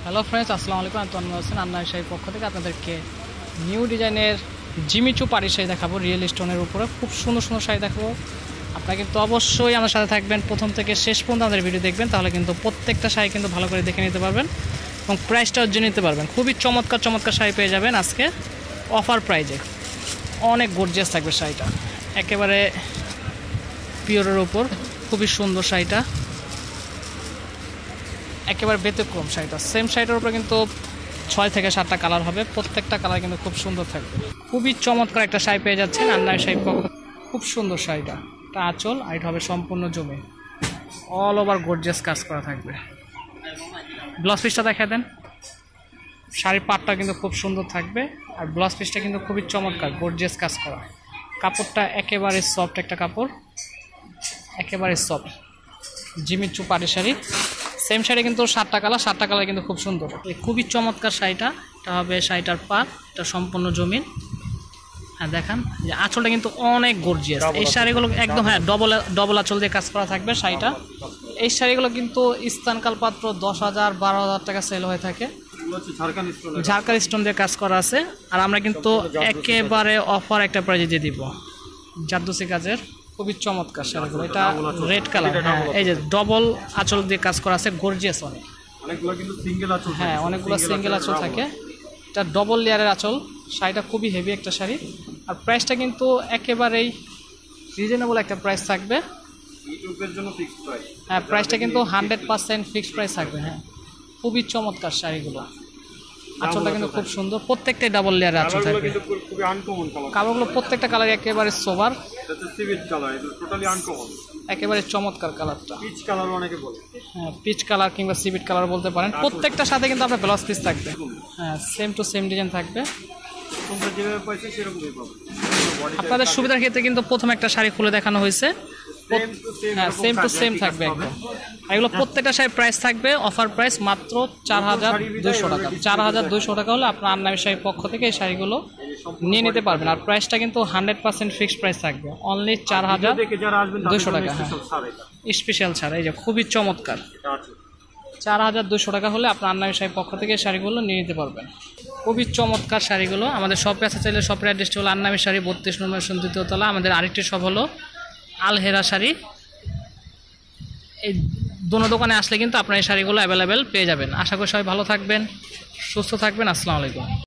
Hello friends, আসসালামু আলাইকুম। আমি তন্ময় হোসেন আন্নার শাড়ির পক্ষ থেকে আপনাদেরকে নিউ ডিজাইনের জিমিচু পাড়ি শাড়ি দেখাবো। রিয়েল স্টোনের উপরে খুব সুন্দর সুন্দর শাড়ি দেখাবো। আপনারা কিন্তু অবশ্যই আমার সাথে থাকবেন, প্রথম থেকে শেষ পর্যন্ত আমাদের ভিডিও দেখবেন, তাহলে কিন্তু প্রত্যেকটা শাড়ি কিন্তু ভালো করে দেখে নিতে পারবেন এবং প্রাইসটাও জেনে নিতে পারবেন। খুবই চমৎকার চমৎকার শাড়ি পেয়ে যাবেন আজকে অফার প্রাইজে। অনেক গর্জিয়াস থাকবে শাড়িটা, একেবারে পিওরের উপর খুবই সুন্দর শাড়িটা, একেবারে ব্যতিক্রম শাড়িটা। সেম শাড়িটার উপরে কিন্তু 6 থেকে 7টা কালার হবে, প্রত্যেকটা কালার কিন্তু খুব সুন্দর থাকবে। খুবই চমৎকার একটা শাড়ি পেয়ে যাচ্ছেন আন্নার শাড়ি পক্ষ। খুব সুন্দর শাড়িটা, এটা আঁচল আর এটা হবে সম্পূর্ণ জমে, অল ওভার গর্জিয়াস কাজ করা থাকবে। ব্লাউজ পিসটা দেখা দেন। শাড়ির পাটটা কিন্তু খুব সুন্দর থাকবে আর ব্লাউজ পিসটা কিন্তু খুবই চমৎকার গর্জিয়াস কাজ করা। কাপড়টা একেবারে সফট একটা কাপড়, একেবারে সফট জিমিচু পাড়ি শাড়ি। সেম শাড়ি কিন্তু 7টা কালার কিন্তু খুব সুন্দর। এই খুবই চমৎকার শাড়িটা, এটা হবে শাড়িটার পাট, এটা সম্পূর্ণ জমিন। হ্যাঁ দেখান যে আঁচলটা কিন্তু অনেক গর্জিয়াস। এই শাড়িগুলো একদম ডবল আঁচল দিয়ে কাজ করা থাকবে শাড়িটা। এই শাড়িগুলো কিন্তু স্থানকাল পাত্র 10,000 12,000 টাকা সেল হয়ে থাকে। ঝাড়খান্ড স্টোন দিয়ে কাজ করা আছে। আর আমরা কিন্তু একেবারে অফার একটা প্রাইজে দিয়ে দিব, জারদোসি কাজের খুবই চমৎকার শাড়িগুলো। এটা রেড কালার, হ্যাঁ এই যে ডবল আঁচল দিয়ে কাজ করা আছে, গর্জিয়াস অনেক। হ্যাঁ অনেকগুলো সিঙ্গেল আঁচল থাকে, এটা ডবল লেয়ারের আঁচল। শাড়িটা খুবই হেভি একটা শাড়ি আর প্রাইসটা কিন্তু একেবারেই রিজনেবল একটা প্রাইস থাকবে। হ্যাঁ প্রাইসটা কিন্তু 100% ফিক্সড প্রাইস থাকবে। হ্যাঁ খুবই চমৎকার শাড়িগুলো, আঁচলটা কিন্তু খুব সুন্দর, প্রত্যেকটাই ডাবল লেয়ারের আঁচল থাকবে। কালারগুলো প্রত্যেকটা কালার একেবারে সোবার, একেবারে চমৎকার কালারটা। হ্যাঁ পিচ কালার কিংবা সিভিট কালার বলতে পারেন। প্রত্যেকটার সাথে কিন্তু আপনার ব্লাউজ পিস থাকবে। হ্যাঁ সেম টু সেম ডিজাইন থাকবে। আপনাদের সুবিধার ক্ষেত্রে কিন্তু প্রথমে একটা শাড়ি খুলে দেখানো হয়েছে। হ্যাঁ সেম টু সেম থাকবে একদম। এগুলো প্রত্যেকটা শাড়ির প্রাইস থাকবে অফার প্রাইস মাত্র 4,200 টাকা। 4,200 টাকা হলে আপনার আন্নার শাড়ির পক্ষ থেকে এই শাড়িগুলো নিয়ে নিতে পারবেন। আর প্রাইসটা কিন্তু 100% ফিক্সড প্রাইস থাকবে, অনলি 4,200 টাকা। হ্যাঁ স্পেশাল ছাড়া, এই যে খুবই চমৎকার। 4,200 টাকা হলে আপনার আন্নার শাড়ির পক্ষ থেকে শাড়িগুলো নিয়ে নিতে পারবেন। খুবই চমৎকার শাড়িগুলো আমাদের শপে আসতে চাইলে শপের অ্যাড্রেসটি হলো আন্নামি শাড়ি 32 নম্বর দ্বিতীয় তলা। আমাদের আরেকটি শপ হলো আল হেরা শাড়ি। এই দোনো দোকানে আসলে কিন্তু আপনার এই শাড়িগুলো অ্যাভেলেবেল পেয়ে যাবেন। আশা করি সবাই ভালো থাকবেন, সুস্থ থাকবেন। আসসালামু আলাইকুম।